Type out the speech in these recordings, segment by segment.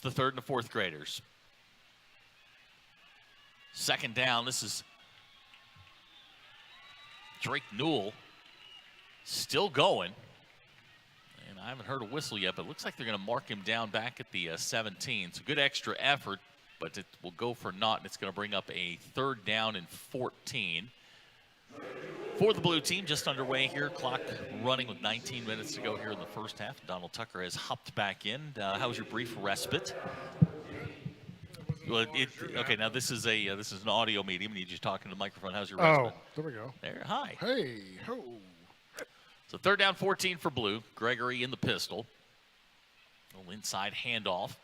It's the third and the fourth graders. Second down, this is Drake Newell still going. And I haven't heard a whistle yet, but it looks like they're going to mark him down back at the 17. So good extra effort, but it will go for naught, and it's going to bring up a third down and 14. For the blue team, just underway here. Clock running with 19 minutes to go here in the first half. Donald Tucker has hopped back in. How was your brief respite? Well, okay, now this is an audio medium. You need you talking to the microphone. How's your respite? Oh, there we go. There, hi. Hey, ho. So third down, 14 for blue. Gregory in the pistol. A little inside handoff.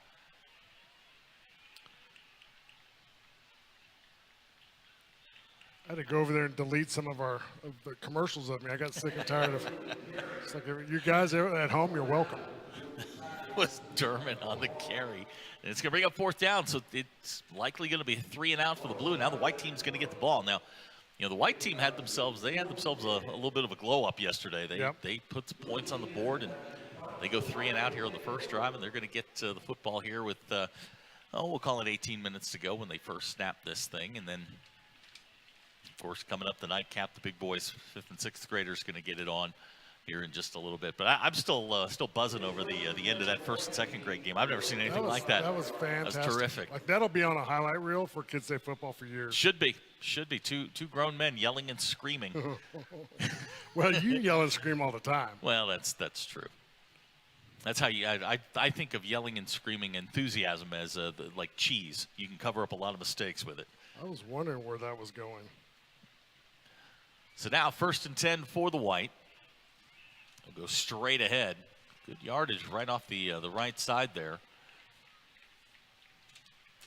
I had to go over there and delete some of the commercials of me. I got sick and tired of. It's like, you guys at home, you're welcome. Was Derman on the carry. And it's going to bring up fourth down, so it's likely going to be 3 and out for the blue. Now the white team's going to get the ball. Now, the white team had themselves a little bit of a glow up yesterday. They put some points on the board, and they go 3 and out here on the first drive, and they're going to get the football here with, we'll call it 18 minutes to go when they first snap this thing. And then, of course, coming up the nightcap, the big boys, 5th and 6th graders, going to get it on here in just a little bit. But I'm still buzzing over the end of that 1st and 2nd grade game. I've never seen anything like that. That was fantastic. That was terrific. Like, that'll be on a highlight reel for Kids Day football for years. Should be. Two grown men yelling and screaming. Well, you yell and scream all the time. Well, that's true. That's how I think of yelling and screaming enthusiasm as like cheese. You can cover up a lot of mistakes with it. I was wondering where that was going. So now 1st and 10 for the white. They'll go straight ahead. Good yardage right off the right side there.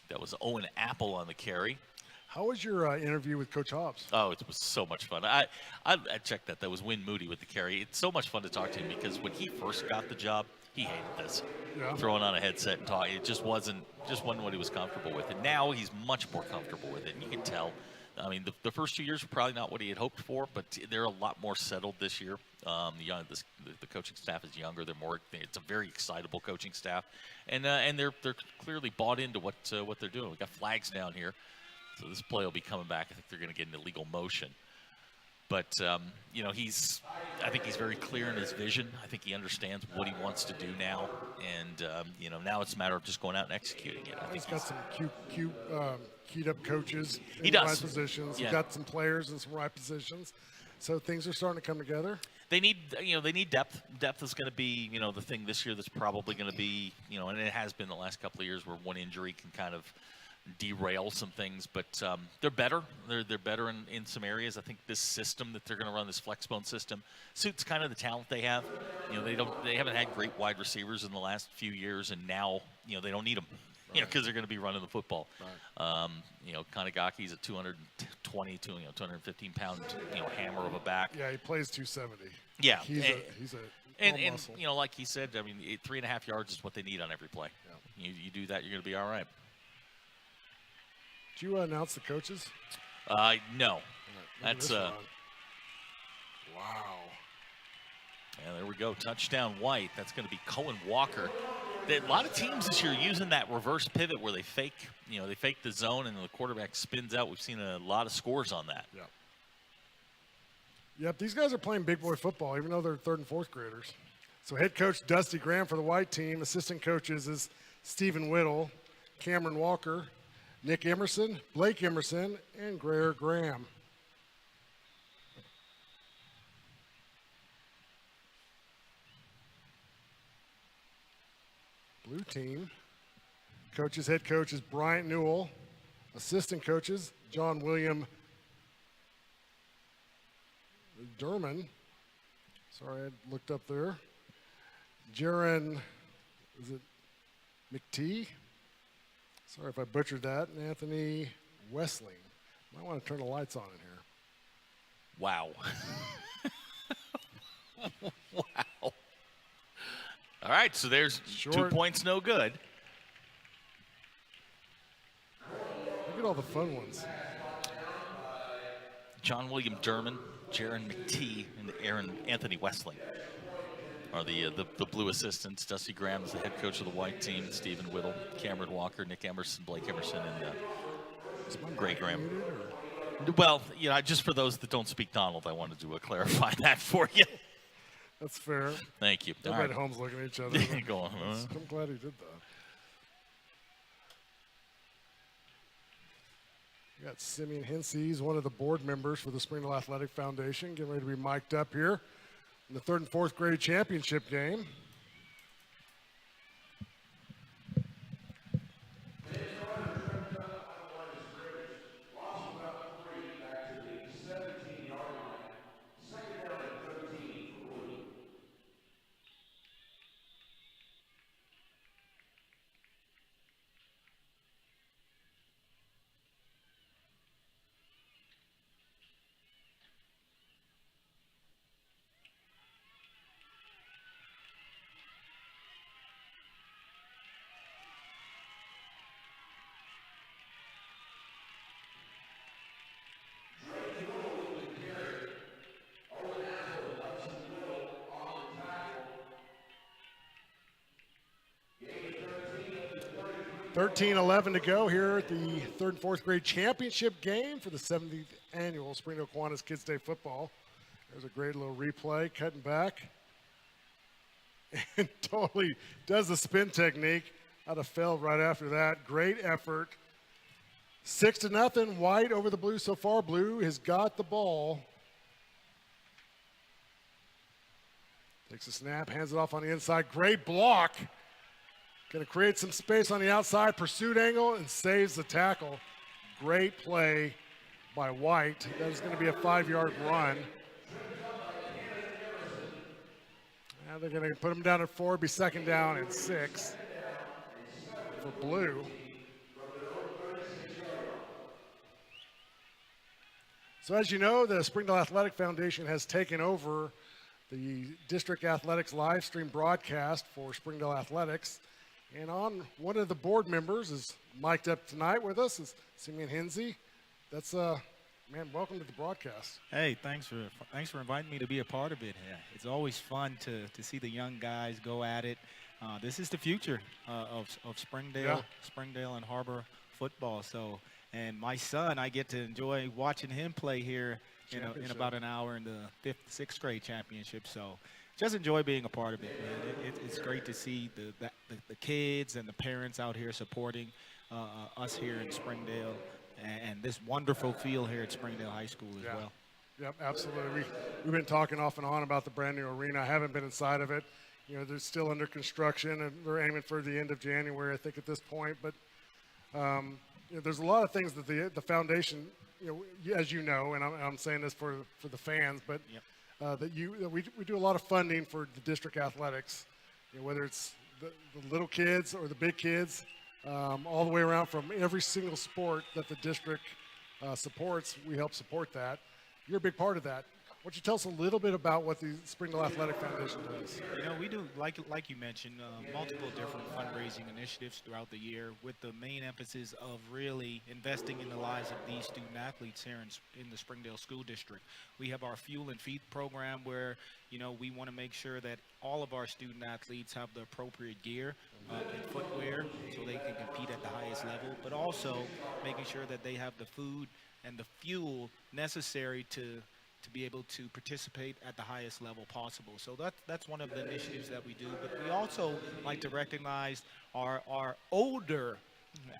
That was Owen Apple on the carry. How was your interview with Coach Hobbs? Oh, it was so much fun. I checked that. That was Win Moody with the carry. It's so much fun to talk to him because when he first got the job, he hated this. Yeah. Throwing on a headset and talking. It just wasn't what he was comfortable with. And now he's much more comfortable with it. And you can tell. I mean, the first 2 years were probably not what he had hoped for, but they're a lot more settled this year. The coaching staff is younger. It's a very excitable coaching staff, and they're clearly bought into what they're doing. We got flags down here, so this play will be coming back. I think they're going to get into legal motion. But I think he's very clear in his vision. I think he understands what he wants to do now, and now it's a matter of just going out and executing it. I think he's got some keyed up coaches in the right positions. Yeah. He's got some players in some right positions. So things are starting to come together. They need depth. Depth is going to be, the thing this year that's probably going to be, and it has been the last couple of years where one injury can kind of derail some things, but they're better. They're better in some areas. I think this system that they're going to run, this flexbone system, suits kind of the talent they have. They haven't had great wide receivers in the last few years, and now they don't need them. Because they're going to be running the football. Right. Kanagaki's a 220, 215-pound, hammer of a back. Yeah, he plays 270. Yeah, he's a muscle. Like he said, I mean, 3.5 yards is what they need on every play. Yeah. You do that, you're going to be all right. Did you announce the coaches? No. Right, That's wow. Yeah, there we go. Touchdown white. That's going to be Cohen Walker. A lot of teams this year using that reverse pivot where they fake the zone and the quarterback spins out. We've seen a lot of scores on that. Yep, these guys are playing big boy football, even though they're 3rd and 4th graders. So head coach Dusty Graham for the white team. Assistant coaches is Stephen Whittle, Cameron Walker, Nick Emerson, Blake Emerson, and Greer Graham. Blue team. Head coach is Bryant Newell. Assistant coaches, John William Derman. Sorry, I looked up there. Jaron, is it McTee? Sorry if I butchered that. And Anthony Wessling. Might want to turn the lights on in here. Wow. Wow. All right, so there's 2 points, no good. Look at all the fun ones. John William Derman, Jaron McTee, and Anthony Wessling. are the blue assistants. Dusty Graham is the head coach of the white team. Stephen Whittle, Cameron Walker, Nick Emerson, Blake Emerson, and Gray Graham. Well, just for those that don't speak Donald, I wanted to clarify that for you. That's fair. Thank you. Everybody at home's looking at each other. Go on. I'm glad he did that. We got Simeon Hensey. He's one of the board members for the Springdale Athletic Foundation, getting ready to be mic'd up here in the 3rd and 4th grade championship game. .11 to go here at the 3rd and 4th grade championship game for the 70th annual Springdale Kiwanis Kids Day Football. There's a great little replay, cutting back. And totally does the spin technique. I'd have failed right after that. Great effort. 6-0, white over the blue so far. Blue has got the ball. Takes a snap, hands it off on the inside. Great block. Going to create some space on the outside, pursuit angle, and saves the tackle. Great play by White. That is going to be a 5-yard run. Now they're going to put him down at 4, be 2nd down and 6 for blue. So as you know, the Springdale Athletic Foundation has taken over the district athletics live stream broadcast for Springdale Athletics. And on one of the board members is mic'd up tonight with us is Simeon Hensey. That's man, welcome to the broadcast. Hey, thanks for inviting me to be a part of it. Yeah, it's always fun to see the young guys go at it. This is the future of Springdale and Harbor football. So, and my son, I get to enjoy watching him play here in about an hour in the 5th, 6th grade championship. So, just enjoy being a part of it, man. It's great to see the kids and the parents out here supporting us here in Springdale and this wonderful field here at Springdale High School as well. Yep, absolutely. We've been talking off and on about the brand new arena. I haven't been inside of it. They're still under construction, and they're aiming for the end of January, I think, at this point. But there's a lot of things that the foundation, as you know, and I'm saying this for the fans, but we do a lot of funding for the district athletics, whether it's the little kids or the big kids, all the way around from every single sport that the district supports. We help support that. You're a big part of that. Why don't you tell us a little bit about what the Springdale Athletic Foundation does? We do, like you mentioned, multiple different fundraising initiatives throughout the year with the main emphasis of really investing in the lives of these student athletes here in the Springdale School District. We have our Fuel and Feed program where, we want to make sure that all of our student athletes have the appropriate gear and footwear so they can compete at the highest level, but also making sure that they have the food and the fuel necessary to be able to participate at the highest level possible. So that's one of the initiatives that we do. But we also like to recognize our older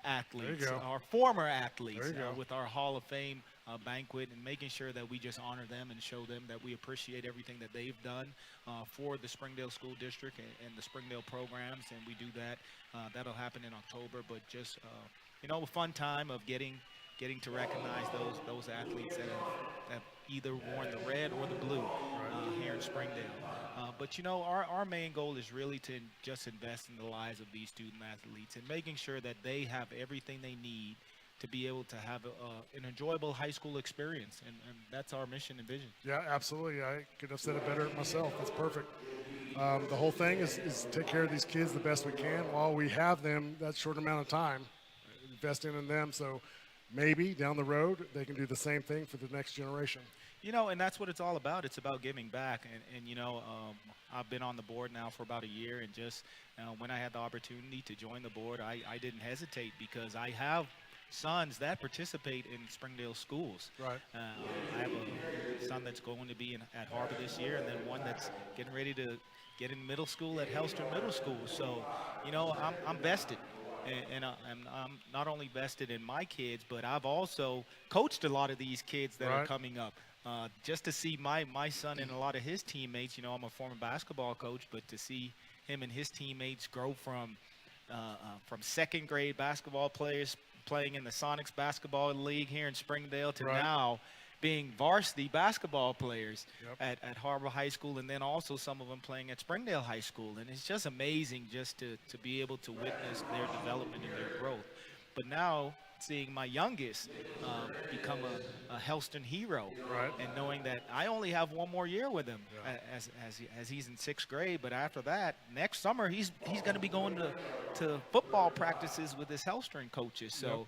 athletes, our former athletes, with our Hall of Fame banquet, and making sure that we just honor them and show them that we appreciate everything that they've done for the Springdale School District and the Springdale programs. And we do that. That'll happen in October. But just a fun time of getting to recognize those athletes that have either worn the red or the blue here in Springdale. But our main goal is really to just invest in the lives of these student athletes and making sure that they have everything they need to be able to have an enjoyable high school experience. And that's our mission and vision. Yeah, absolutely. I could have said it better myself. That's perfect. The whole thing is take care of these kids the best we can while we have them that short amount of time, investing in them. So maybe down the road they can do the same thing for the next generation. And that's what it's all about. It's about giving back. And I've been on the board now for about a year. And just when I had the opportunity to join the board, I didn't hesitate because I have sons that participate in Springdale schools. Right. I have a son that's going to be at Harbor this year, and then one that's getting ready to get in middle school at Hellstrom Middle School. So, I'm vested. And I'm not only vested in my kids, but I've also coached a lot of these kids that are coming up. Just to see my son and a lot of his teammates, I'm a former basketball coach, but to see him and his teammates grow from second grade basketball players playing in the Sonics basketball league here in Springdale to now being varsity basketball players at Harbor High School, and then also some of them playing at Springdale High School. And it's just amazing just to be able to witness their development and their growth. But now seeing my youngest become a Hellston hero, and knowing that I only have one more year with him as he's in sixth grade. But after that, next summer he's going to be going to football practices with his Hellston coaches. So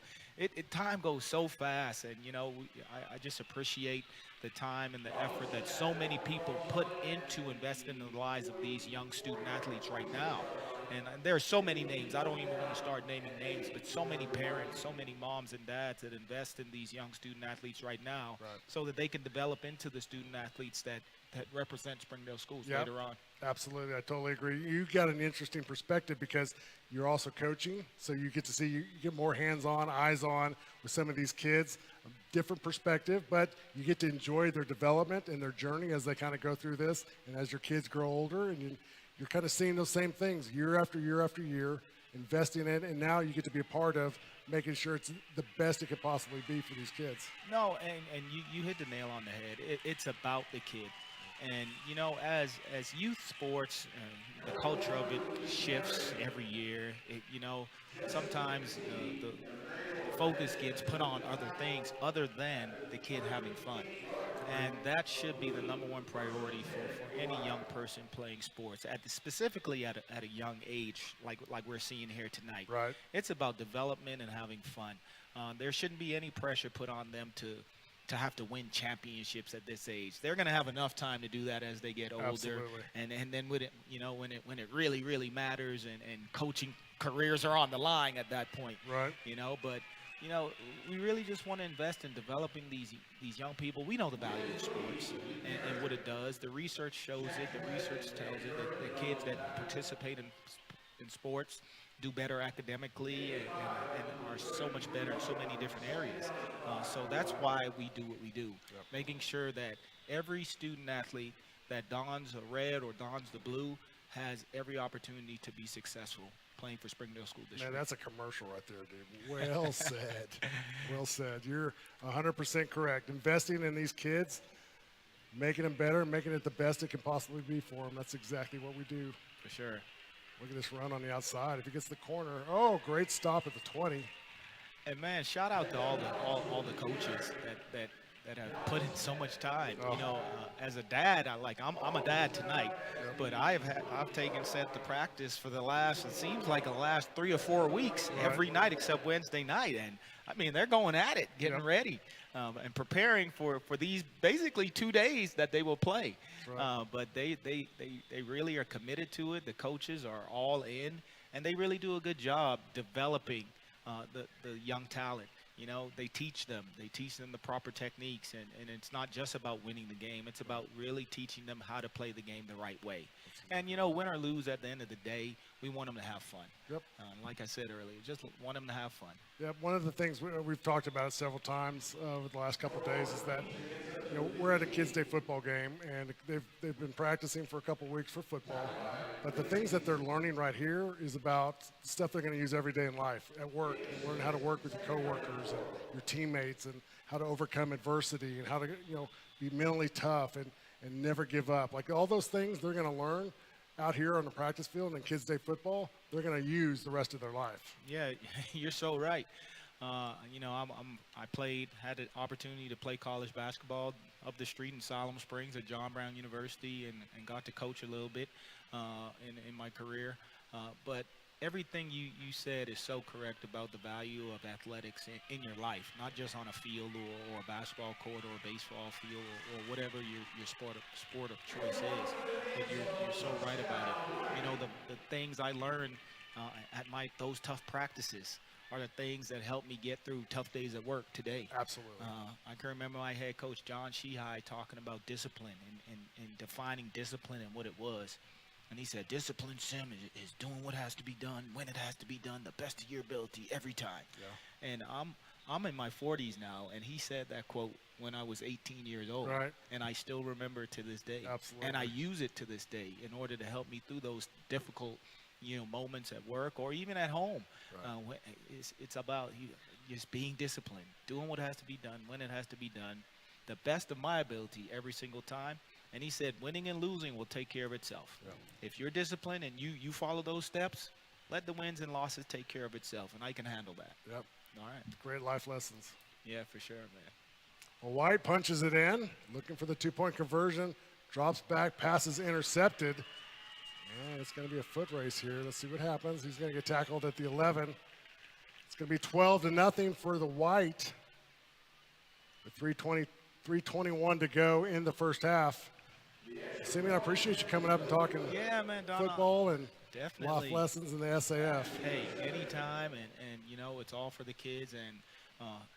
time goes so fast, and I just appreciate the time and the effort that so many people put into investing in the lives of these young student athletes right now. And there are so many names. I don't even want to start naming names, but so many parents, so many moms and dads that invest in these young student athletes right now so that they can develop into the student athletes that represent Springdale schools later on. Absolutely. I totally agree. You got an interesting perspective because you're also coaching, so you get to see, you get more hands-on, eyes-on with some of these kids, a different perspective, but you get to enjoy their development and their journey as they kind of go through this, and as your kids grow older, and you're kind of seeing those same things year after year after year, investing in it, and now you get to be a part of making sure it's the best it could possibly be for these kids. No, and you hit the nail on the head. It's about the kid. And, as youth sports, the culture of it shifts every year. Sometimes the focus gets put on other things other than the kid having fun. And that should be the number one priority for any young person playing sports, specifically at a young age, like we're seeing here tonight. Right. It's about development and having fun. There shouldn't be any pressure put on them to have to win championships at this age. They're going to have enough time to do that as they get older. Absolutely. And then when it really matters and coaching careers are on the line at that point. Right. But we really just want to invest in developing these young people. We know the value of sports and what it does. The research shows it. The research tells it that the kids that participate in sports do better academically and are so much better in so many different areas. So that's why we do what we do, making sure that every student athlete that dons a red or dons the blue has every opportunity to be successful playing for Springdale School District. Man, that's a commercial right there, dude. Well said. Well said. You're 100% correct. Investing in these kids, making them better, making it the best it can possibly be for them. That's exactly what we do. For sure. Look at this run on the outside. If he gets the corner, oh, great stop at the 20. And man, shout out to all the coaches that have put in so much time. As a dad, I'm a dad tonight, but I've taken Seth to practice for the last 3 or 4 weeks every night except Wednesday night, and I mean they're going at it, getting ready, and preparing for these basically 2 days that they will play. But they really are committed to it. The coaches are all in, and they really do a good job developing the young talent. They teach them the proper techniques, and it's not just about winning the game. It's about really teaching them how to play the game the right way. And, win or lose, at the end of the day, we want them to have fun. Yep. Like I said earlier, just want them to have fun. Yeah, one of the things we've talked about it several times over the last couple of days is that, we're at a Kids Day football game, and they've been practicing for a couple of weeks for football. But the things that they're learning right here is about stuff they're going to use every day in life, at work, and learn how to work with your coworkers and your teammates, and how to overcome adversity, and how to, be mentally tough and never give up. Like all those things they're going to learn out here on the practice field in Kids Day football, they're going to use the rest of their life. Yeah, you're so right. I had an opportunity to play college basketball up the street in Siloam Springs at John Brown University, and got to coach a little bit in my career. But everything you said is so correct about the value of athletics in your life, not just on a field or a basketball court or a baseball field or whatever your sport of choice is. But you're so right about it. You know, the things I learned at those tough practices are the things that help me get through tough days at work today. Absolutely. I can remember my head coach, John Sheehy, talking about discipline and defining discipline and what it was. And he said, discipline, Sim, is doing what has to be done when it has to be done, the best of your ability every time. Yeah. And I'm in my 40s now, and he said that quote when I was 18 years old. Right. And I still remember it to this day. Absolutely. And I use it to this day in order to help me through those difficult, moments at work or even at home. Right. It's about just being disciplined, doing what has to be done when it has to be done, the best of my ability every single time. And he said, winning and losing will take care of itself. Yeah. If you're disciplined and you follow those steps, let the wins and losses take care of itself, and I can handle that. Yep. All right. Great life lessons. Yeah, for sure, man. Well, White punches it in, looking for the two-point conversion, drops back, passes intercepted. Yeah, it's going to be a foot race here. Let's see what happens. He's going to get tackled at the 11. It's going to be 12-0 for the White. With 3:21 to go in the first half. Simeon, I appreciate you coming up and talking football and life lessons in the SAF. Hey, anytime, and it's all for the kids, and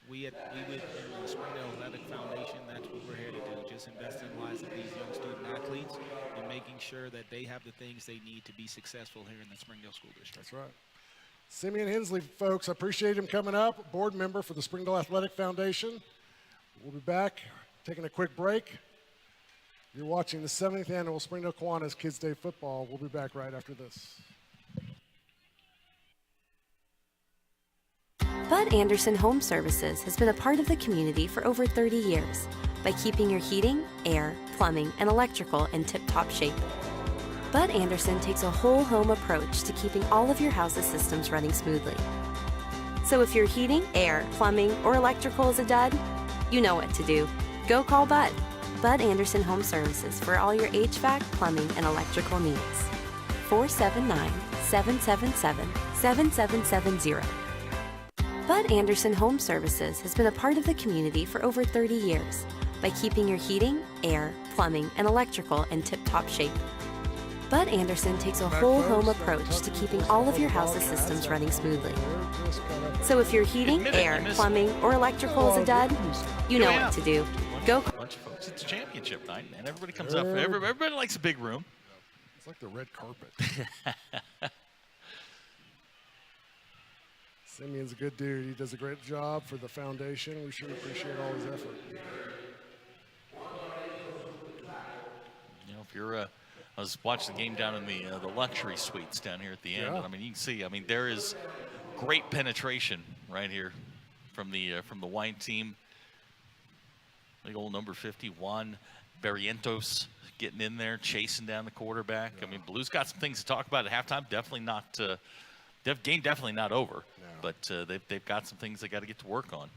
we with the Springdale Athletic Foundation, that's what we're here to do, just invest in the lives of these young student athletes and making sure that they have the things they need to be successful here in the Springdale School District. That's right. Simeon Hensley, folks, I appreciate him coming up, board member for the Springdale Athletic Foundation. We'll be back, taking a quick break. You're watching the 70th Annual Springdale Kiwanis Kids Day Football. We'll be back right after this. Bud Anderson Home Services has been a part of the community for over 30 years by keeping your heating, air, plumbing, and electrical in tip-top shape. Bud Anderson takes a whole home approach to keeping all of your house's systems running smoothly. So if your heating, air, plumbing, or electrical is a dud, you know what to do. Go call Bud. Bud Anderson Home Services for all your HVAC, plumbing, and electrical needs. 479-777-7770. Bud Anderson Home Services has been a part of the community for over 30 years by keeping your heating, air, plumbing, and electrical in tip-top shape. Bud Anderson takes a whole home approach to keeping all of your house's systems running smoothly. So if your heating, air, plumbing, or electrical is a dud, you know what to do. Go. Bunch of folks. It's a championship night, man. Everybody comes up. Everybody likes a big room. It's like the red carpet. Simeon's a good dude. He does a great job for the foundation. We should appreciate all his effort. If you're, I was watching the game down in the luxury suites down here at the end. Yeah. And, you can see. There is great penetration right here from the White team. Big old number 51, Barrientos getting in there, chasing down the quarterback. Yeah. Blues got some things to talk about at halftime. Definitely not, game definitely not over. No. But they've got some things they got to get to work on.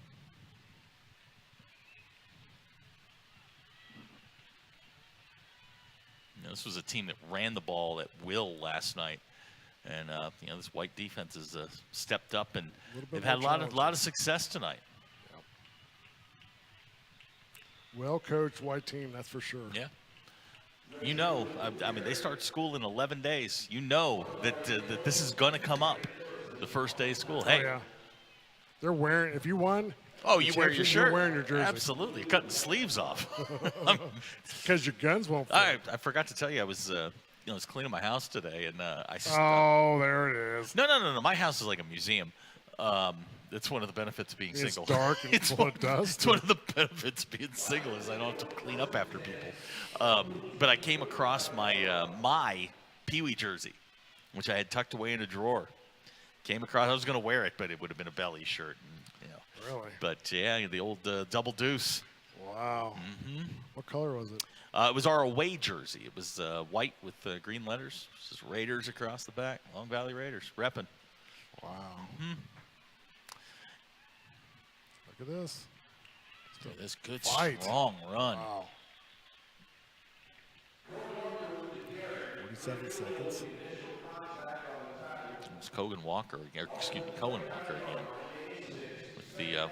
This was a team that ran the ball at will last night, and this White defense has stepped up, and they've had a lot of success tonight. Well-coached White team, that's for sure. Yeah. They start school in 11 days. That this is going to come up the first day of school. Hey. Oh, yeah. They're wearing, if you won. Oh, you wear your shirt. You're wearing your jersey. Absolutely. You're cutting the sleeves off. Because your guns won't fit. I forgot to tell you, I was cleaning my house today, and there it is. No. My house is like a museum. It's one of the benefits of being single. It's dark and full of dust. It's one of the benefits of being single is I don't have to clean up after people. But I came across my Pee Wee jersey, which I had tucked away in a drawer. Came across. I was going to wear it, but it would have been a belly shirt. Really? But yeah, the old double deuce. Wow. Mm-hmm. What color was it? It was our away jersey. It was white with green letters. Just Raiders across the back. Long Valley Raiders. Repping. Wow. Mm-hmm. Look at this. Look at this good, fight. Strong run. Wow. 47 seconds. it's Cohen Walker again.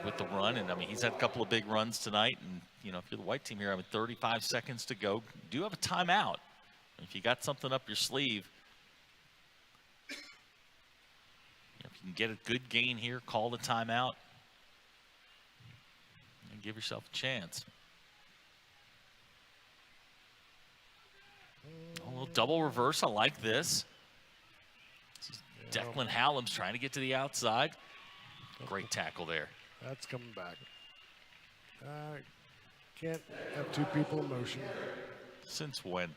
With the run, and I mean he's had a couple of big runs tonight. And you know, if you're the white team here, I mean 35 seconds to go. You do have a timeout. If you got something up your sleeve, if you can get a good gain here, call the timeout and give yourself a chance. A little double reverse. I like this. Declan Hallam's trying to get to the outside. Great tackle there. That's coming back. Can't have two people in motion. Since when?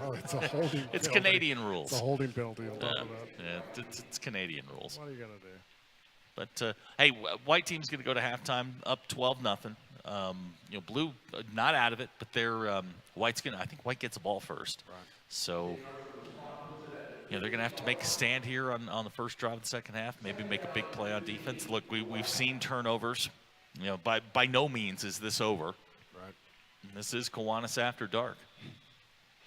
Oh, it's a holding It's penalty. Canadian rules. It's a holding penalty I'm talking about. Yeah, it's Canadian rules. What are you going to do? But, hey, white team's going to go to halftime up 12-0. You know, blue not out of it, but they're white's going to – I think white gets the ball first. Right. So – you know, they're going to have to make a stand here on the first drive of the second half, maybe make a big play on defense. Look, we've seen turnovers. You know, by no means is this over. Right. And this is Kiwanis After Dark.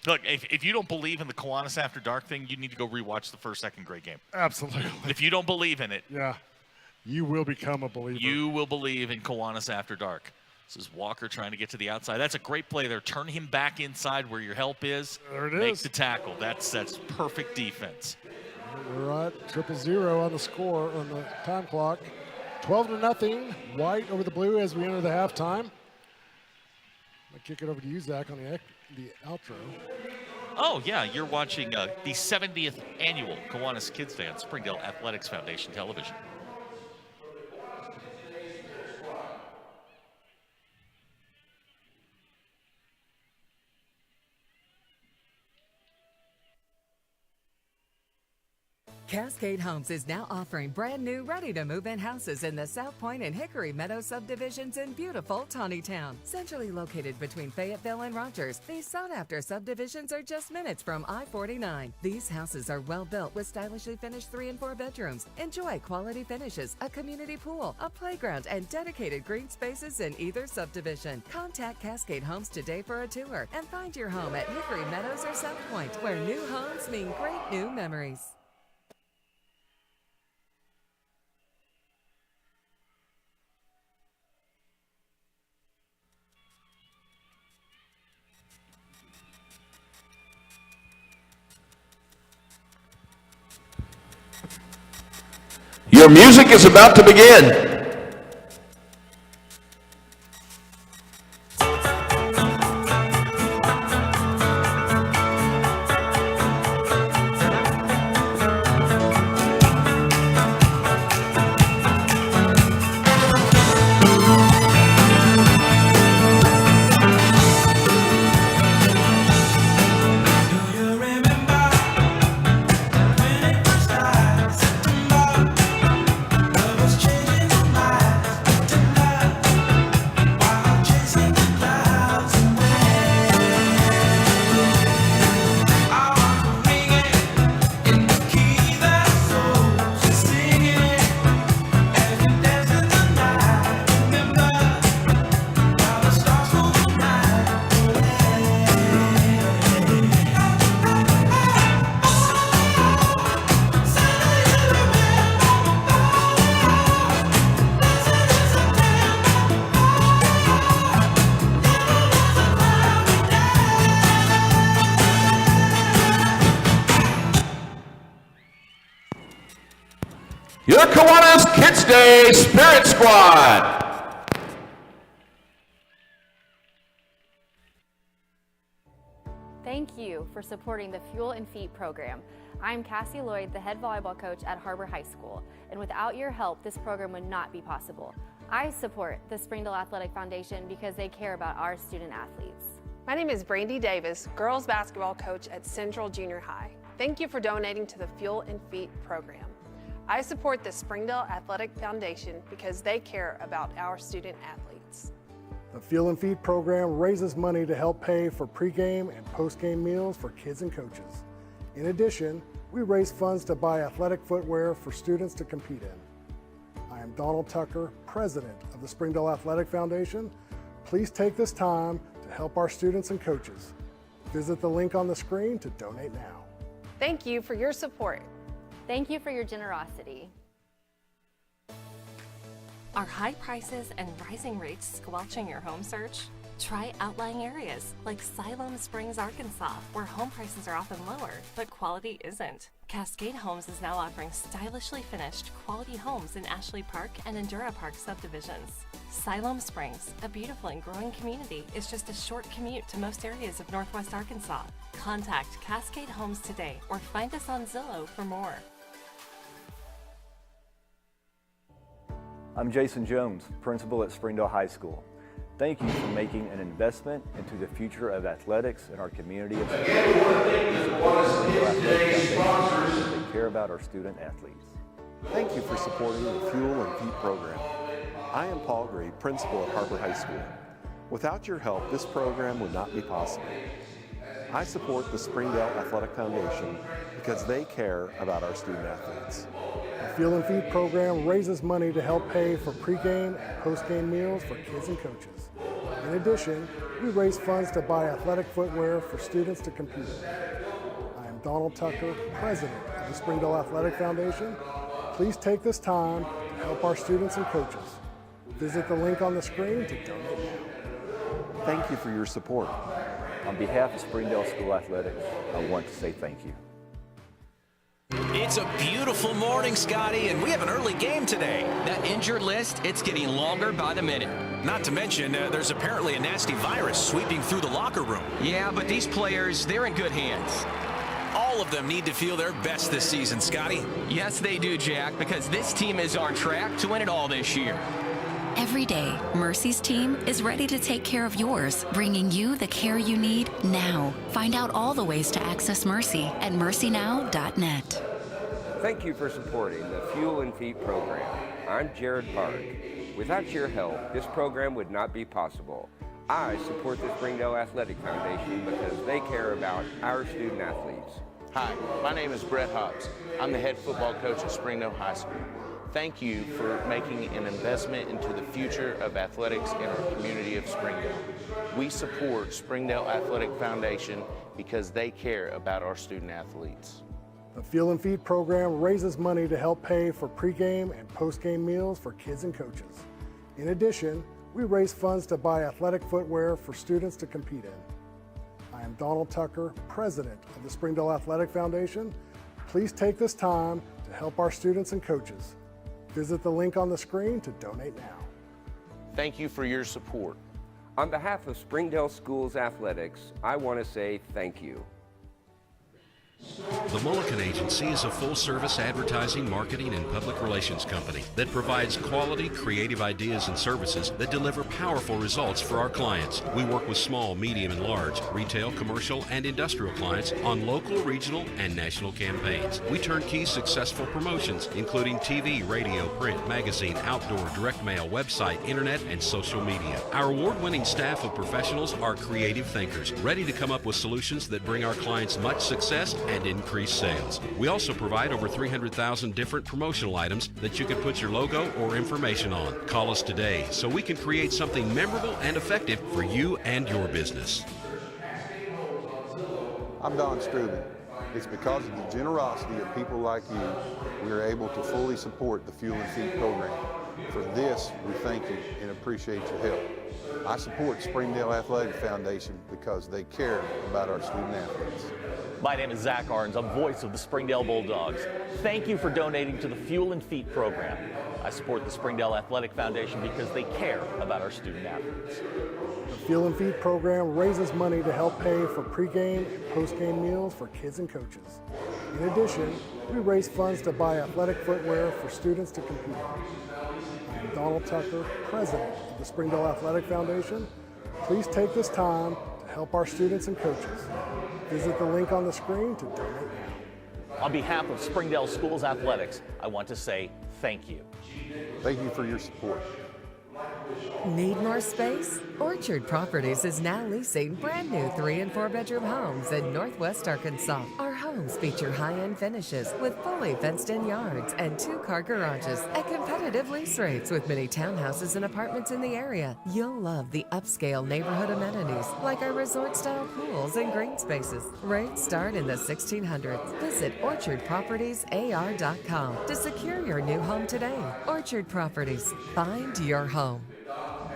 Look, if you don't believe in the Kiwanis After Dark thing, you need to go rewatch the first second grade game. Absolutely. If you don't believe in it, Yeah. You will become a believer. you will believe in Kiwanis After Dark. This is Walker trying to get to the outside. That's a great play there. Turn him back inside where your help is. There it Make is. the tackle. That's perfect defense. We're at 0-0 on the score on the time clock. 12-0. White over the blue as we enter the halftime. I'll kick it over to you, Zach, on the outro. Oh, yeah, you're watching the 70th annual Kiwanis Kids Day on Springdale Athletics Foundation Television. Cascade Homes is now offering brand new, ready-to-move-in houses in the South Point and Hickory Meadow subdivisions in beautiful Tawnytown. Centrally located between Fayetteville and Rogers, these sought-after subdivisions are just minutes from I-49. These houses are well-built with stylishly finished 3 and 4 bedrooms. Enjoy quality finishes, a community pool, a playground, and dedicated green spaces in either subdivision. Contact Cascade Homes today for a tour and find your home at Hickory Meadows or South Point, where new homes mean great new memories. Your music is about to begin. Your Kiwanis Kids Day Spirit Squad. Thank you for supporting the Fuel and Feet program. I'm Cassie Lloyd, the head volleyball coach at Harbor High School, and without your help, this program would not be possible. I support the Springdale Athletic Foundation because they care about our student athletes. My name is Brandy Davis, girls basketball coach at Central Junior High. Thank you for donating to the Fuel and Feet program. I support the Springdale Athletic Foundation because they care about our student athletes. The Fuel and Feed program raises money to help pay for pregame and postgame meals for kids and coaches. In addition, we raise funds to buy athletic footwear for students to compete in. I am Donald Tucker, president of the Springdale Athletic Foundation. Please take this time to help our students and coaches. Visit the link on the screen to donate now. Thank you for your support. Thank you for your generosity. Are high prices and rising rates squelching your home search? Try outlying areas like Siloam Springs, Arkansas, where home prices are often lower, but quality isn't. Cascade Homes is now offering stylishly finished quality homes in Ashley Park and Endura Park subdivisions. Siloam Springs, a beautiful and growing community, is just a short commute to most areas of Northwest Arkansas. Contact Cascade Homes today or find us on Zillow for more. I'm Jason Jones, principal at Springdale High School. Thank you for making an investment into the future of athletics in our community of Springdale. They care about our student athletes. Thank you for supporting the Fuel and Feet program. I am Paul Gray, principal at Harbor High School. Without your help, this program would not be possible. I support the Springdale Athletic Foundation because they care about our student athletes. The Fuel and Feed program raises money to help pay for pregame and postgame meals for kids and coaches. In addition, we raise funds to buy athletic footwear for students to compete in. I am Donald Tucker, president of the Springdale Athletic Foundation. Please take this time to help our students and coaches. Visit the link on the screen to donate now. Thank you for your support. On behalf of Springdale School Athletics, I want to say thank you. It's a beautiful morning, Scotty, and we have an early game today. That injured list, it's getting longer by the minute. Not to mention, there's apparently a nasty virus sweeping through the locker room. Yeah, but these players, they're in good hands. All of them need to feel their best this season, Scotty. Yes, they do, Jack, because this team is on track to win it all this year. Every day, Mercy's team is ready to take care of yours, bringing you the care you need now. Find out all the ways to access Mercy at mercynow.net. Thank you for supporting the Fuel and Feet program. I'm Jared Park. Without your help, this program would not be possible. I support the Springdale Athletic Foundation because they care about our student athletes. Hi, my name is Brett Hobbs. I'm the head football coach at Springdale High School. Thank you for making an investment into the future of athletics in our community of Springdale. We support Springdale Athletic Foundation because they care about our student athletes. The Fuel and Feed program raises money to help pay for pregame and postgame meals for kids and coaches. In addition, we raise funds to buy athletic footwear for students to compete in. I am Donald Tucker, president of the Springdale Athletic Foundation. Please take this time to help our students and coaches. Visit the link on the screen to donate now. Thank you for your support. On behalf of Springdale Schools Athletics, I want to say thank you. The Mulliken Agency is a full-service advertising, marketing, and public relations company that provides quality, creative ideas and services that deliver powerful results for our clients. We work with small, medium, and large, retail, commercial, and industrial clients on local, regional, and national campaigns. We turnkey successful promotions, including TV, radio, print, magazine, outdoor, direct mail, website, internet, and social media. Our award-winning staff of professionals are creative thinkers, ready to come up with solutions that bring our clients much success and increase sales. We also provide over 300,000 different promotional items that you can put your logo or information on. Call us today so we can create something memorable and effective for you and your business. I'm Don Strubin. It's because of the generosity of people like you we are able to fully support the Fuel and Feed program. For this, we thank you and appreciate your help. I support Springdale Athletic Foundation because they care about our student athletes. My name is Zach Arns. I'm voice of the Springdale Bulldogs. Thank you for donating to the Fuel and Feet program. I support the Springdale Athletic Foundation because they care about our student athletes. The Fuel and Feed program raises money to help pay for pregame and postgame meals for kids and coaches. In addition, we raise funds to buy athletic footwear for students to compete in. I am Donald Tucker, president of the Springdale Athletic Foundation. Please take this time to help our students and coaches. Visit the link on the screen to donate now. On behalf of Springdale Schools Athletics, I want to say thank you. Thank you for your support. Need more space? Orchard Properties is now leasing brand new 3 and 4 bedroom homes in Northwest Arkansas. Our homes feature high-end finishes with fully fenced-in yards and 2-car garages at competitive lease rates with many townhouses and apartments in the area. You'll love the upscale neighborhood amenities like our resort-style pools and green spaces. Rates start in the 1600s. Visit orchardpropertiesar.com to secure your new home today. Orchard Properties. Find your home.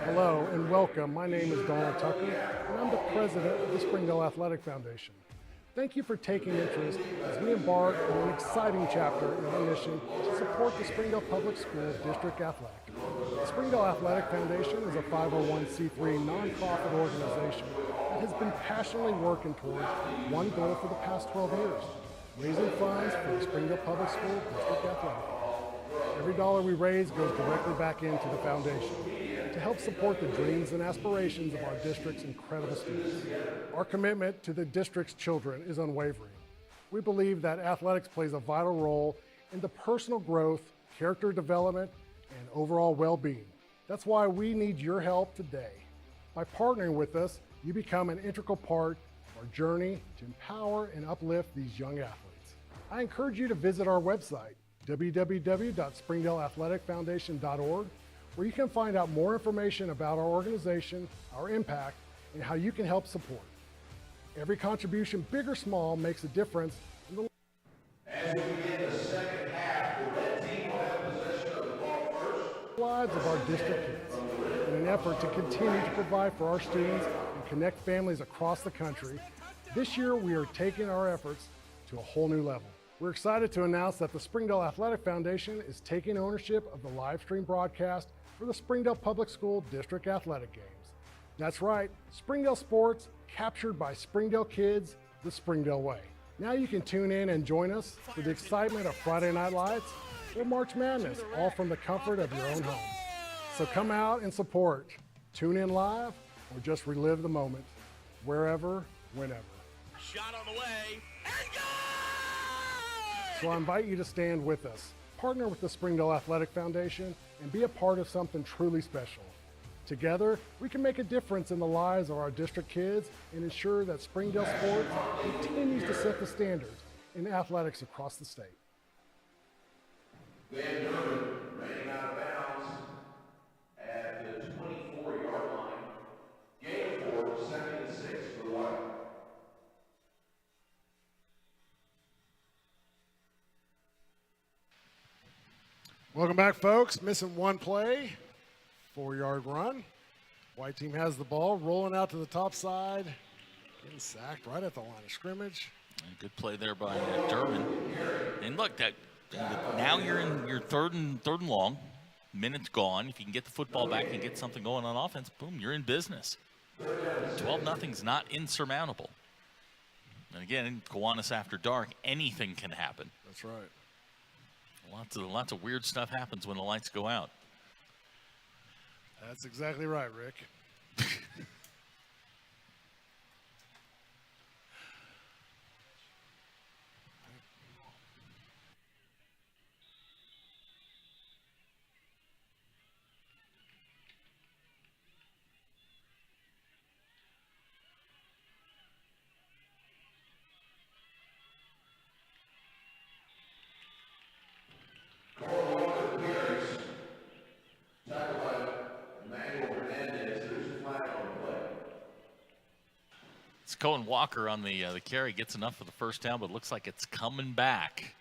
Hello and welcome. My name is Donald Tucker, and I'm the president of the Springdale Athletic Foundation. Thank you for taking interest as we embark on an exciting chapter in our mission to support the Springdale Public School District Athletic. The Springdale Athletic Foundation is a 501c3 nonprofit organization that has been passionately working towards one goal for the past 12 years, raising funds for the Springdale Public School District Athletic. Every dollar we raise goes directly back into the foundation to help support the dreams and aspirations of our district's incredible students. Our commitment to the district's children is unwavering. We believe that athletics plays a vital role in the personal growth, character development, and overall well-being. That's why we need your help today. By partnering with us, you become an integral part of our journey to empower and uplift these young athletes. I encourage you to visit our website, www.springdaleathleticfoundation.org, where you can find out more information about our organization, our impact, and how you can help support. Every contribution, big or small, makes a difference in the lives of our district kids. In an effort to continue to provide for our students and connect families across the country, this year we are taking our efforts to a whole new level. We're excited to announce that the Springdale Athletic Foundation is taking ownership of the live stream broadcast for the Springdale Public School District Athletic Games. That's right, Springdale sports captured by Springdale kids the Springdale way. Now you can tune in and join us for the excitement of Friday Night Lights or March Madness, all from the comfort of your own home. So come out and support. Tune in live or just relive the moment, wherever, whenever. Shot on the way, and go! So I invite you to stand with us, partner with the Springdale Athletic Foundation, and be a part of something truly special. Together, we can make a difference in the lives of our district kids and ensure that Springdale sports continues to set the standards in athletics across the state. Van Derman ran out of bounds at the 24-yard line. Gain of 4, 2nd and 6 for the Wild. Welcome back, folks. Missing one play, 4-yard run. White team has the ball, rolling out to the top side, getting sacked right at the line of scrimmage. And good play there by Durbin. And look, now you're in your third and long. Minute's gone. If you can get the football back and get something going on offense, boom, you're in business. 12-0's not insurmountable. And again, in Kiwanis after dark, anything can happen. That's right. Lots of weird stuff happens when the lights go out. That's exactly right, Rick. Cohen Walker on the carry gets enough for the first down, but it looks like it's coming back.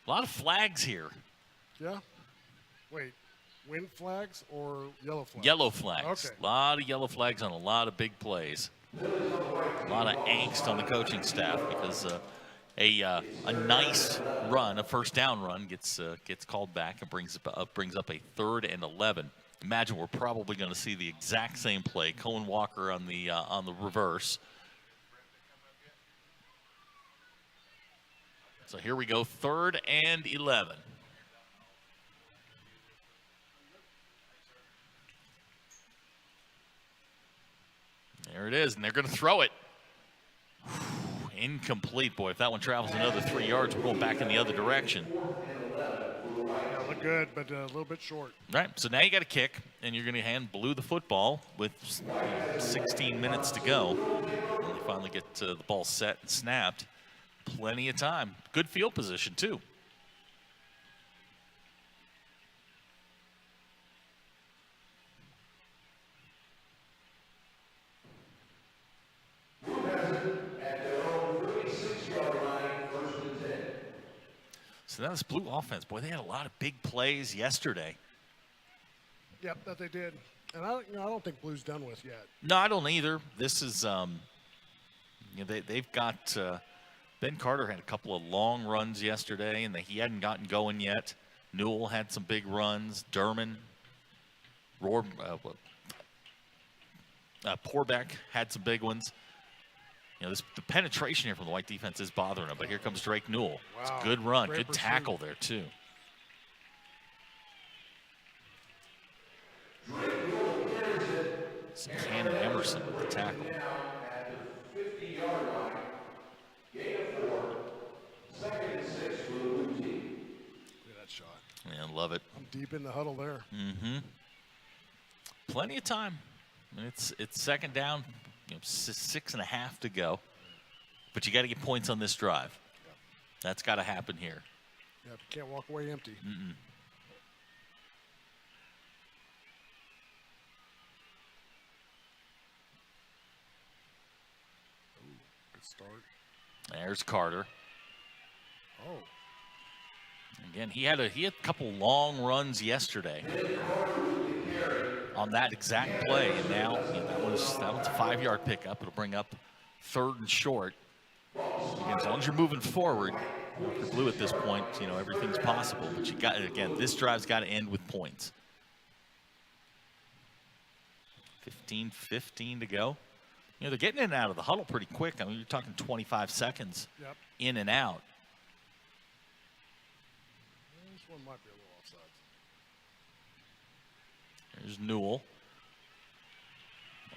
A lot of flags here. Yeah? Wait, wind flags or yellow flags? Yellow flags. Okay. A lot of yellow flags on a lot of big plays. A lot of angst on the coaching staff because a nice run, a first down run, gets called back and brings up a 3rd and 11. Imagine we're probably going to see the exact same play. Cohen Walker on the reverse. So here we go, 3rd and 11. There it is, and they're going to throw it. Incomplete, boy. If that one travels another 3 yards, we're going back in the other direction. Look looked good, but a little bit short. Right, so now you got to kick, and you're going to hand Blue the football with 16 minutes to go. And they finally get the ball set and snapped. Plenty of time. Good field position, too. So that was Blue offense. Boy, they had a lot of big plays yesterday. Yep, that they did. And I don't think Blue's done with yet. No, I don't either. This is, they've got, Ben Carter had a couple of long runs yesterday, and he hadn't gotten going yet. Newell had some big runs. Durman, Porbeck had some big ones. The penetration here from the White defense is bothering them, but here comes Drake Newell. Wow. It's a good run, good tackle there, too. Cannon Emerson with the tackle. Yeah, I love it. I'm deep in the huddle there. Mm-hmm. Plenty of time. I mean, it's second down, 6.5 to go. But you got to get points on this drive. Yep. That's got to happen here. Yeah, you can't walk away empty. Mm-mm. Ooh, good start. There's Carter. Oh. Again, he had a couple long runs yesterday on that exact play, and now that one's a 5-yard pickup. It'll bring up 3rd and short. Again, as long as you're moving forward, if you're Blue at this point, everything's possible. But this drive's got to end with points. 15 to go. They're getting in and out of the huddle pretty quick. I mean, you're talking 25 seconds in and out. This one might be a little offside. There's Newell.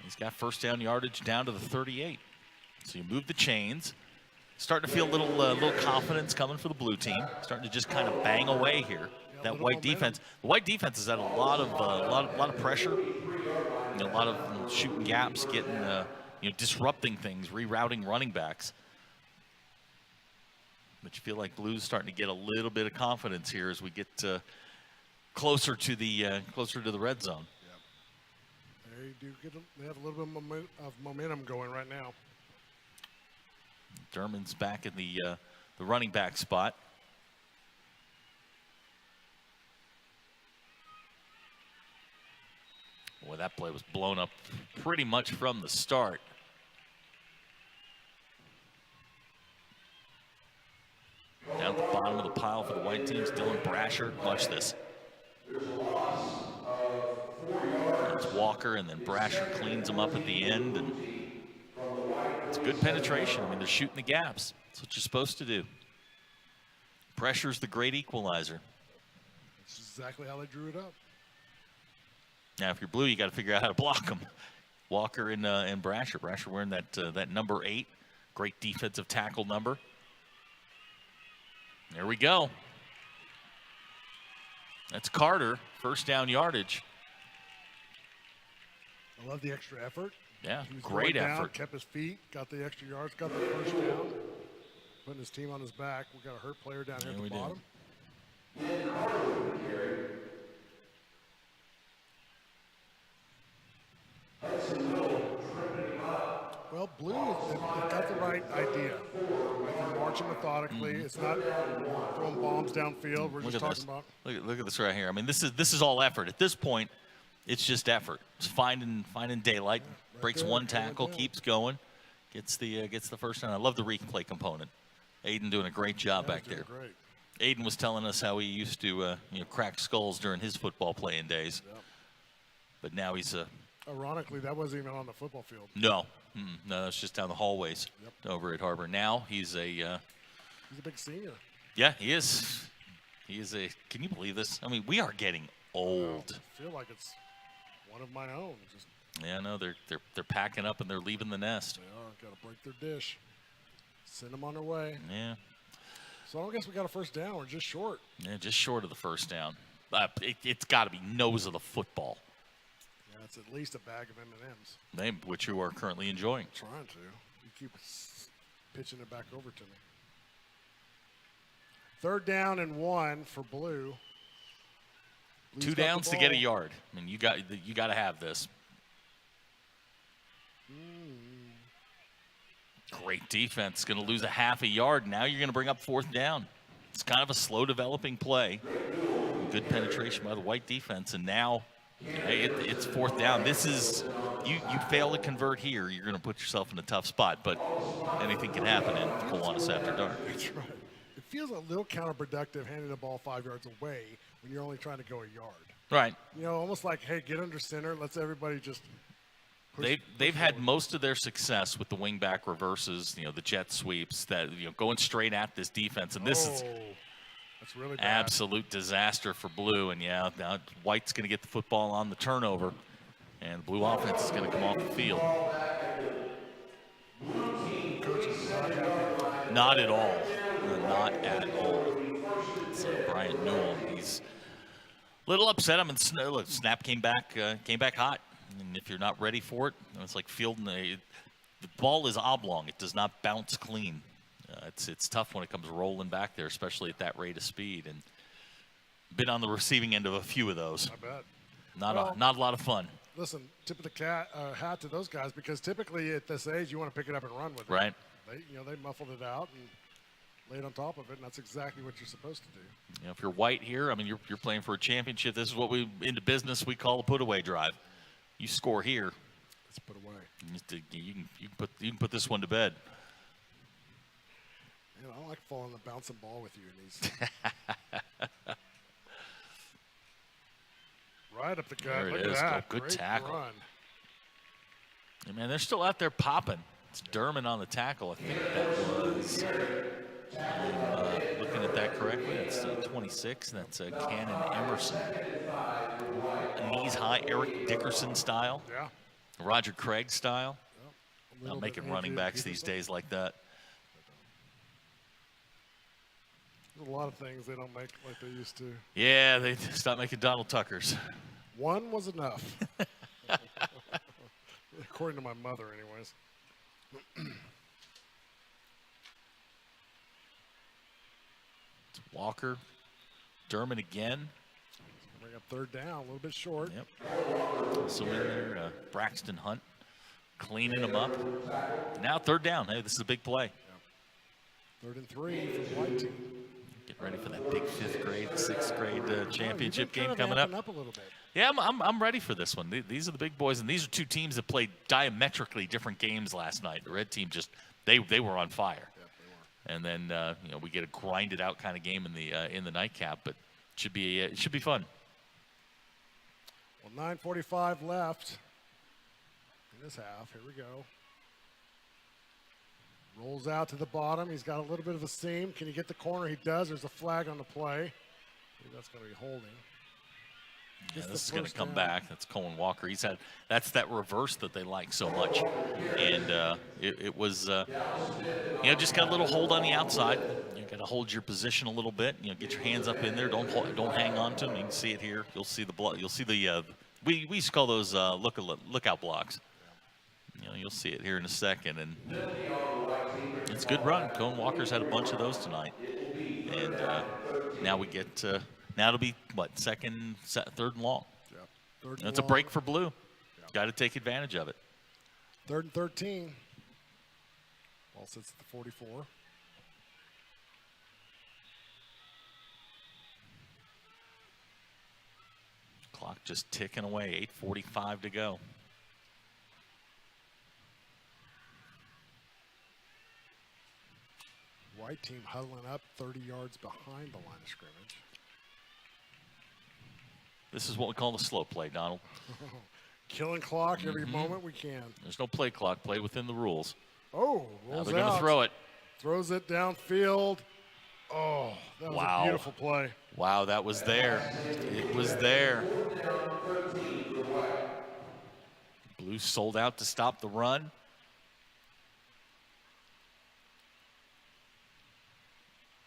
He's got first down yardage down to the 38. So you move the chains. Starting to feel a little confidence coming for the Blue team. Starting to just kind of bang away here. That White defense. The White defense has had a lot of pressure. A lot of shooting gaps, getting disrupting things, rerouting running backs. But you feel like Blue's starting to get a little bit of confidence here as we get closer to the red zone. They have a little bit of momentum going right now. Durman's back in the running back spot. Boy, that play was blown up pretty much from the start. Down at the bottom of the pile for the White teams, Dylan Brasher. Watch this. It's Walker, and then Brasher cleans him up at the end. And it's good penetration. I mean, they're shooting the gaps. That's what you're supposed to do. Pressure's the great equalizer. That's exactly how they drew it up. Now, if you're Blue, you got to figure out how to block them. Walker and Brasher. Brasher wearing that number 8, great defensive tackle number. There we go. That's Carter, first down yardage. I love the extra effort. Yeah, He was great going down, effort. kept his feet, got the extra yards, got the first down, putting his team on his back. We got a hurt player down here at the bottom. Well, Blue, they've got the right idea. They're marching methodically. It's not throwing bombs downfield. We're just talking about. Look at this right here. I mean, this is all effort. At this point, it's just effort. It's finding daylight. Breaks one tackle, keeps going, gets the first down. I love the replay component. Aiden doing a great job back there. Great. Aiden was telling us how he used to crack skulls during his football playing days. Yep. But now he's Ironically, that wasn't even on the football field. No, it's just down the hallways over at Harbor. Now he's a big senior. Yeah, he is. He is a. Can you believe this? I mean, we are getting old. I feel like it's one of my own. Yeah, no, they're packing up and they're leaving the nest. They are. Got to break their dish. Send them on their way. Yeah. So I guess we got a first down. We're just short. Yeah, just short of the first down. It's got to be nose of the football. Yeah, it's at least a bag of M&Ms. Which you are currently enjoying. Trying to. You keep pitching it back over to me. 3rd down and 1 for Blue. Blue's 2 downs to get a yard. I mean, you got to have this. Great defense. Going to lose a half a yard. Now you're going to bring up 4th down. It's kind of a slow developing play. Good penetration by the White defense, and now it's 4th down. This is you fail to convert here, you're going to put yourself in a tough spot. But anything can happen in Kiwanis after dark. That's right. It feels a little counterproductive handing the ball 5 yards away when you're only trying to go a yard. Right. You know, almost like, hey, get under center. Let's everybody just. They've had most of their success with the wingback reverses, the jet sweeps, that going straight at this defense, and this is that's really bad. Absolute disaster for Blue. And now White's going to get the football on the turnover, and the Blue offense is going to come off the field. Not at all. Not at all. It's Bryant Newell. He's a little upset. Look, snap came back hot. And if you're not ready for it, it's like fielding the ball is oblong. It does not bounce clean. It's tough when it comes rolling back there, especially at that rate of speed. And been on the receiving end of a few of those. I bet. Not a lot of fun. Listen, tip of the hat to those guys, because typically at this age you want to pick it up and run with it. Right. They muffled it out and laid on top of it, and that's exactly what you're supposed to do. If you're White here, I mean you're playing for a championship. This is what in the business we call a put-away drive. You score here. Let's put away. You can put this one to bed. Man, I don't like falling the bouncing ball with you in these. Right up the gut. There it Look is. at that. Good Great tackle. Run. Hey, man, they're still out there popping. It's Derman on the tackle. I think that was. Looking at that correctly, that's 26. That's Cannon Emerson. Knees high, Eric Dickerson style. Yeah. Roger Craig style. Yep. Not making running backs these days like that. There's a lot of things they don't make like they used to. Yeah, they stopped making Donald Tuckers. One was enough. According to my mother, anyways. It's Walker. Derman again. Bring up 3rd down, a little bit short. Yep. So in there, Braxton Hunt cleaning them up. Now 3rd down. Hey, this is a big play. Yep. 3rd and 3 for the White team. Get ready for that big 5th grade, 6th grade championship game coming up a little bit. Yeah, I'm ready for this one. These are the big boys, and these are two teams that played diametrically different games last night. The red team they were on fire. Yep, they were. And then we get a grinded out kind of game in the nightcap, but it should be fun. Well, 9:45 left in this half. Here we go. Rolls out to the bottom. He's got a little bit of a seam. Can he get the corner? He does. There's a flag on the play. I think that's going to be holding. Yeah, this is going to come back. That's Cohen Walker. That's that reverse that they like so much, and it was just got a little hold on the outside. You got to hold your position a little bit. Get your hands up in there. Don't hang on to them. You can see it here. You'll see the block. You'll see the we used to call those lookout blocks. You'll see it here in a second, and it's a good run. Cohen Walker's had a bunch of those tonight, and now we get. Now it'll be, 3rd and long. Yeah. 3rd and That's a long. break for Blue. Yeah. Got to take advantage of it. 3rd and 13. Ball sits at the 44. Clock just ticking away. 8:45 to go. White team huddling up 30 yards behind the line of scrimmage. This is what we call the slow play, Donald. Killing clock every moment we can. There's no play clock. Play within the rules. Oh, now rolls they're going to out. throw it. Throws it downfield. Oh, that was a beautiful play. Wow, that was there. It was there. Blue sold out to stop the run.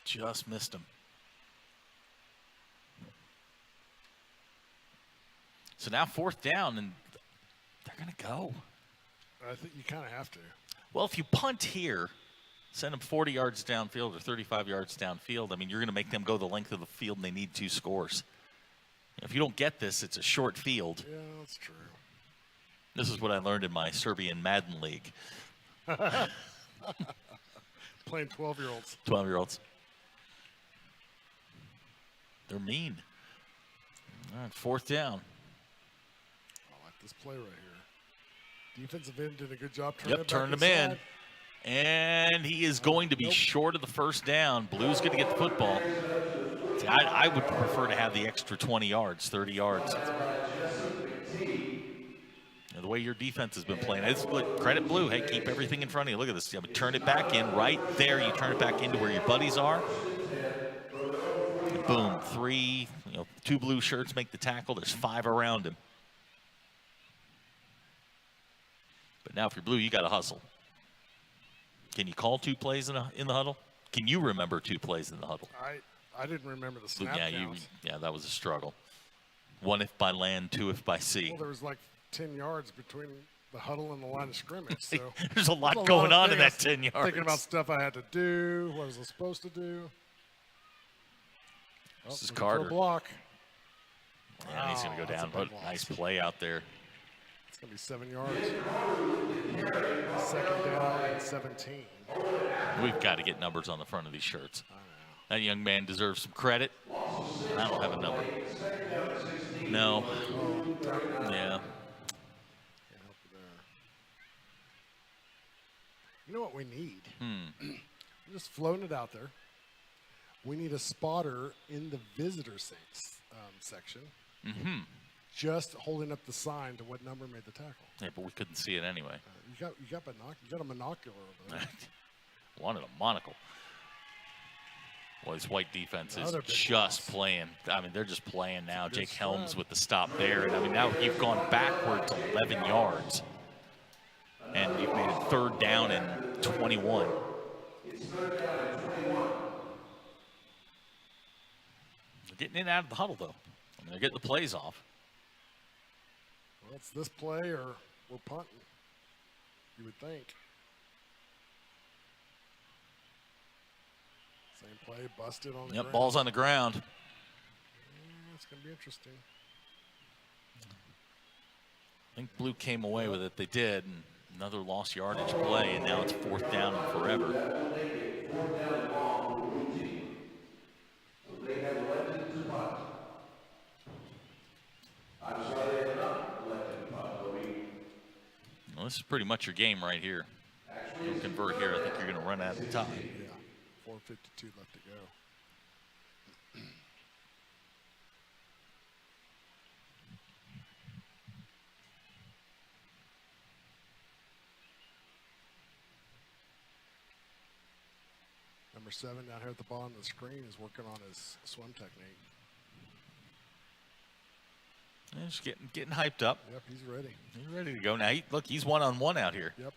Just missed him. So now 4th down, and they're going to go. I think you kind of have to. Well, if you punt here, send them 40 yards downfield or 35 yards downfield, I mean, you're going to make them go the length of the field, and they need 2 scores. If you don't get this, it's a short field. Yeah, that's true. This is what I learned in my Serbian Madden League. Playing 12-year-olds. 12-year-olds. They're mean. All right, 4th down. I like this play right here. Defensive end did a good job turning it back turned him inside. in. And he is going to be short of the 1st down. Blue's going to get the football. See, I would prefer to have the extra 20 yards, 30 yards. The way your defense has been playing, it's like, credit Blue. Hey, keep everything in front of you. Look at this. I mean, turn it back in right there. You turn it back into where your buddies are. And boom, 3, 2 blue shirts make the tackle. There's 5 around him. But now if you're Blue, you got to hustle. Can you call 2 plays in the huddle? Can you remember 2 plays in the huddle? I didn't remember the snap counts. Yeah, that was a struggle. 1 if by land, 2 if by sea. Well, there was like 10 yards between the huddle and the line of scrimmage. So there's a lot going on in that 10 yards. Thinking about stuff I had to do, what was I supposed to do. This is Carter. Block. Yeah, he's going to go down. But nice play out there. It's going to be 7 yards. 2nd down and 17. We've got to get numbers on the front of these shirts. That young man deserves some credit. I don't have a number. No. Yeah. You know what we need? I'm just floating it out there. We need a spotter in the visitor section. Just holding up the sign to what number made the tackle. Yeah, but we couldn't see it anyway. You got a monocular over there. Wanted a monocle. Well, this white defense is just playing. I mean, they're just playing now. Jake Helms with the stop there. And, I mean, now you've gone backwards 11 yards. And you've made it 3rd down and 21. They're getting in and out of the huddle, though. I mean, they're getting the plays off. Well, it's this play or we're punting, you would think. Same play, busted on the ground. Yep, ball's on the ground. It's going to be interesting. I think Blue came away with it. They did. And another lost yardage play, and now it's 4th down and forever. Well, this is pretty much your game right here. You convert here, I think you're going to run out of time. Yeah, 4:52 left to go. Number 7 down here at the bottom of the screen is working on his swim technique. Yeah, just getting hyped up. Yep, he's ready. He's ready to go now. Look, he's one-on-one out here. Yep.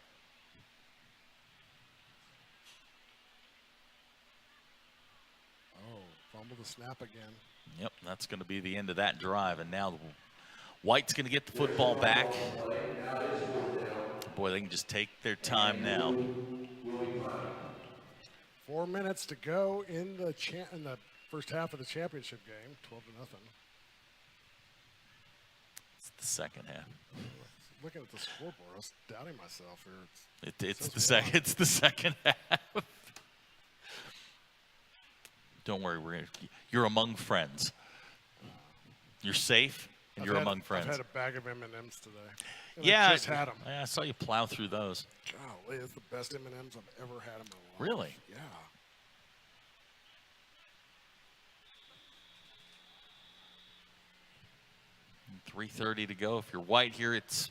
Oh, fumble the snap again. Yep, that's going to be the end of that drive. And now White's going to get the football back. Boy, they can just take their time now. 4 minutes to go in the first half of the championship game, 12-0. It's the second half. Looking at the scoreboard, I was doubting myself here. It's the second half. Don't worry, you're among friends. You're safe, and you're among friends. I've had a bag of M&Ms today. Yeah, I just had them. I saw you plow through those. Golly, it's the best M&Ms I've ever had in my life. Really? Yeah. And 3:30 to go. If you're White here, it's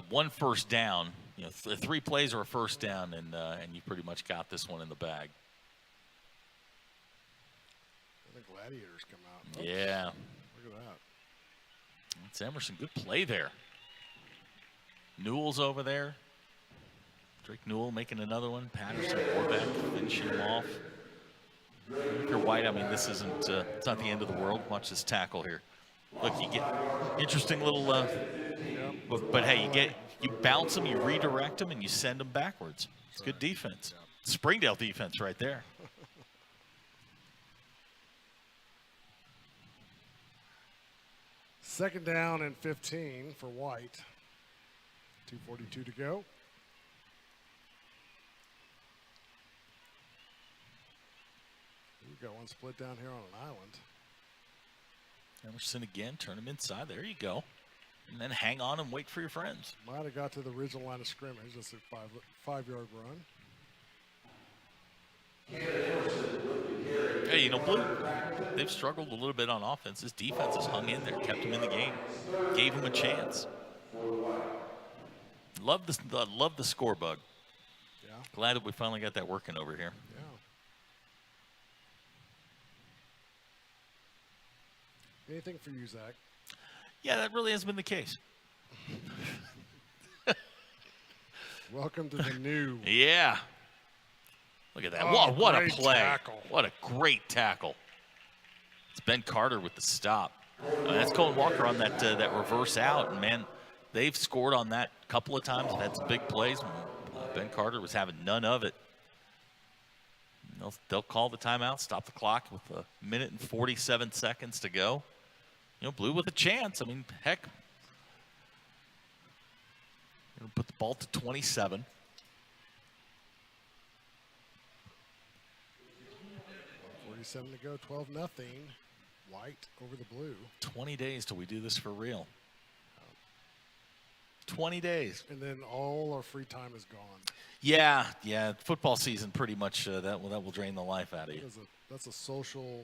1 first down. 3 plays or a first down, and you pretty much got this one in the bag. The Gladiators come out. Oops. Yeah. Look at that. That's Emerson. Good play there. Newell's over there. Drake Newell making another one. Patterson, Warbeck, finishing him off. If you're White, I mean, this isn't, it's not the end of the world. Watch this tackle here. Look, you get interesting little, but hey, you bounce them, you redirect them, and you send them backwards. It's good defense. Springdale defense right there. Second down and 15 for White. 2:42 to go. We've got one split down here on an island. Emerson again, turn him inside. There you go. And then hang on and wait for your friends. Might have got to the original line of scrimmage. That's a five-yard run. Hey, you know, Blue, they've struggled a little bit on offense. This defense has hung in there, kept them in the game, gave them a chance. Love the score bug. Yeah. Glad that we finally got that working over here. Yeah. Anything for you, Zach? Yeah, that really has been the case. Welcome to the new. Yeah. Look at that. Oh, what a great play. tackle. What a great tackle. It's Ben Carter with the stop. That's Colin Walker on that reverse out. And, man, they've scored on that a couple of times and had some big plays. Ben Carter was having none of it. They'll call the timeout, stop the clock with 1 minute and 47 seconds to go. You know, Blue with a chance. I mean, heck. Put the ball to 27. 47 to go, 12-0. White over the Blue. 20 days till we do this for real. 20 days. And then all our free time is gone. Yeah. Football season pretty much, that will drain the life out of you. That's a social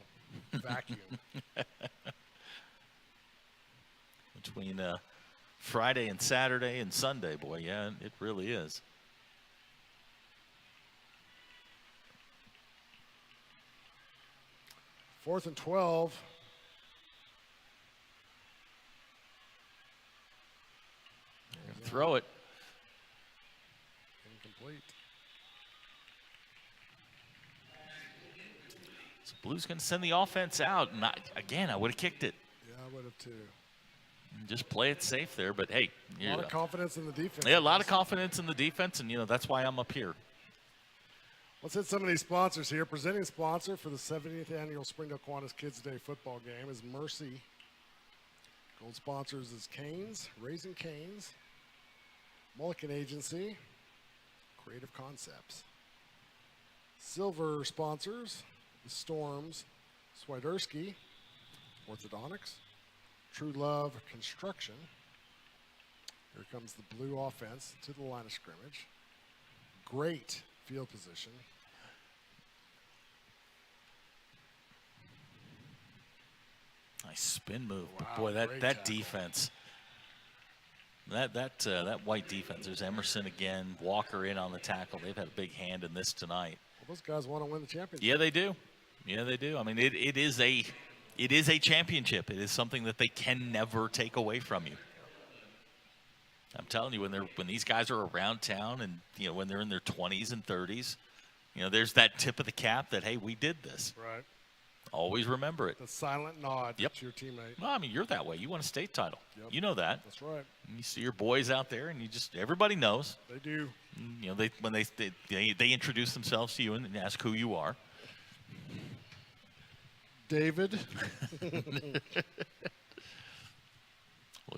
vacuum. Between Friday and Saturday and Sunday, boy, yeah, it really is. Fourth and 12. Throw it. Incomplete. So Blue's going to send the offense out. And I would have kicked it. Yeah, I would have too. Just play it safe there. But, hey. A lot of confidence in the defense. Yeah, a lot of confidence in the defense. And, that's why I'm up here. Let's hit some of these sponsors here. Presenting sponsor for the 70th annual Springdale Kiwanis Kids Day football game is Mercy. Gold sponsors is Canes, Raising Canes, Mulligan Agency, Creative Concepts. Silver sponsors the Storms, Swiderski, Orthodontics, True Love Construction. Here comes the Blue offense to the line of scrimmage. Great field position. Nice spin move. Wow, but boy, that tackle. defense. That White defense. There's Emerson again, Walker in on the tackle. They've had a big hand in this tonight. Well, those guys want to win the championship. Yeah, they do. Yeah, they do. I mean, it is a championship. It is something that they can never take away from you. I'm telling you, when these guys are around town and when they're in their 20s and 30s, there's that tip of the cap that, hey, we did this. Right. Always remember it. The silent nod Yep. to your teammate. Well, I mean, you're that way. You won a state title. Yep. You know that. That's right. And you see your boys out there, and everybody knows. They do. And, when they introduce themselves to you and ask who you are. David. Look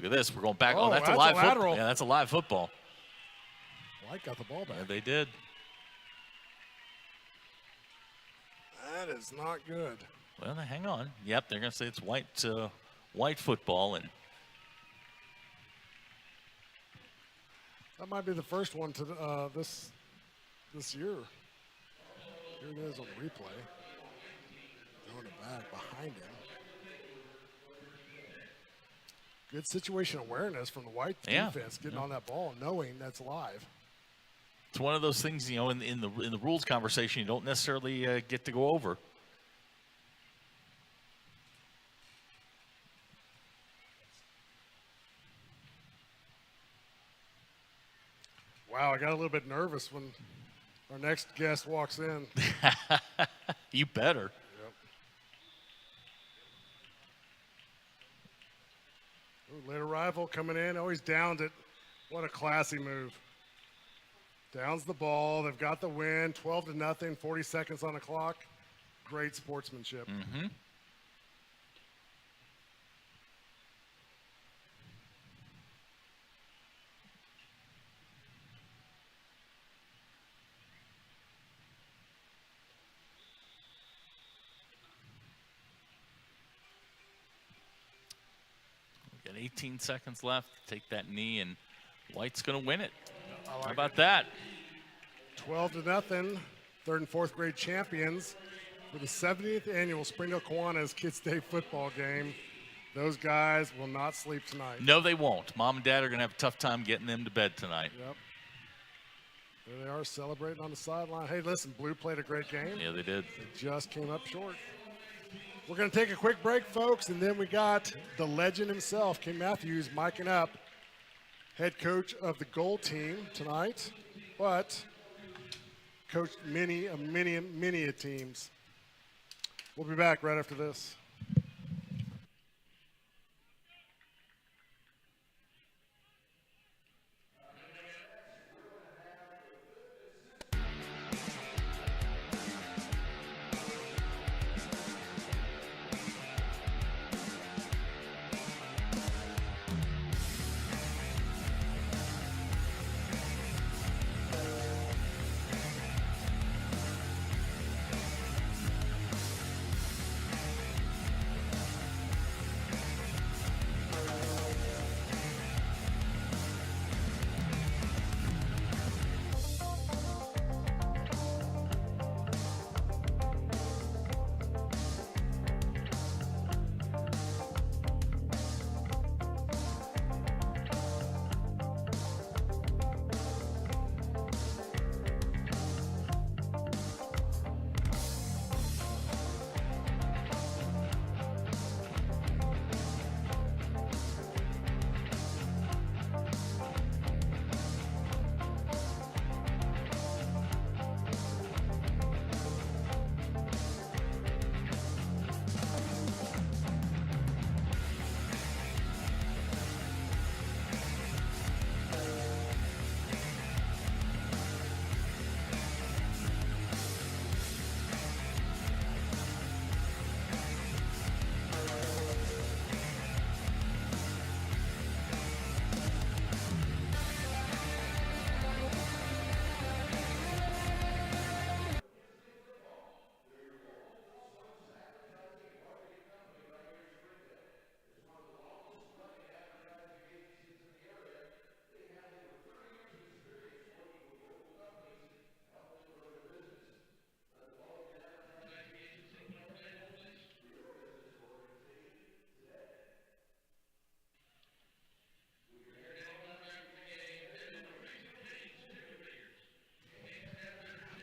at this. We're going back. Oh, that's that's a live a lateral. football. Yeah, that's a live football. White got the ball back. Yeah, they did. That is not good. Well, hang on. Yep, they're going to say it's white football, and that might be the first one to this year. Here it is on replay. Throwing it back behind him. Good situation awareness from the White defense, getting on that ball and knowing that's live. it's one of those things, in the rules conversation, you don't necessarily get to go over. Wow, I got a little bit nervous when our next guest walks in. You better. Yep. Late arrival coming in. Always downed it. What a classy move. Downs the ball. They've got the win. 12-0. 40 seconds on the clock. Great sportsmanship. Mm-hmm. We've got 18 seconds left. Take that knee, and White's going to win it. How about that? 12-0. Third and fourth grade champions for the 70th annual Springdale Kiwanis Kids Day football game. Those guys will not sleep tonight. No, they won't. Mom and Dad are going to have a tough time getting them to bed tonight. Yep. There they are celebrating on the sideline. Hey, listen, Blue played a great game. Yeah, they did. They just came up short. We're going to take a quick break, folks, and then we got the legend himself, King Matthews, miking up, head coach of the gold team tonight, but coached many teams. We'll be back right after this.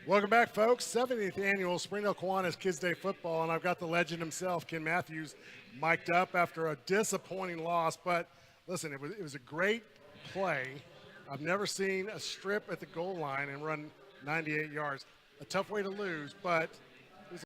Welcome back, folks. 70th annual Springdale Kiwanis Kids Day football, and I've got the legend himself, Ken Matthews, mic'd up after a disappointing loss. But listen, it was a great play. I've never seen a strip at the goal line and run 98 yards. A tough way to lose, but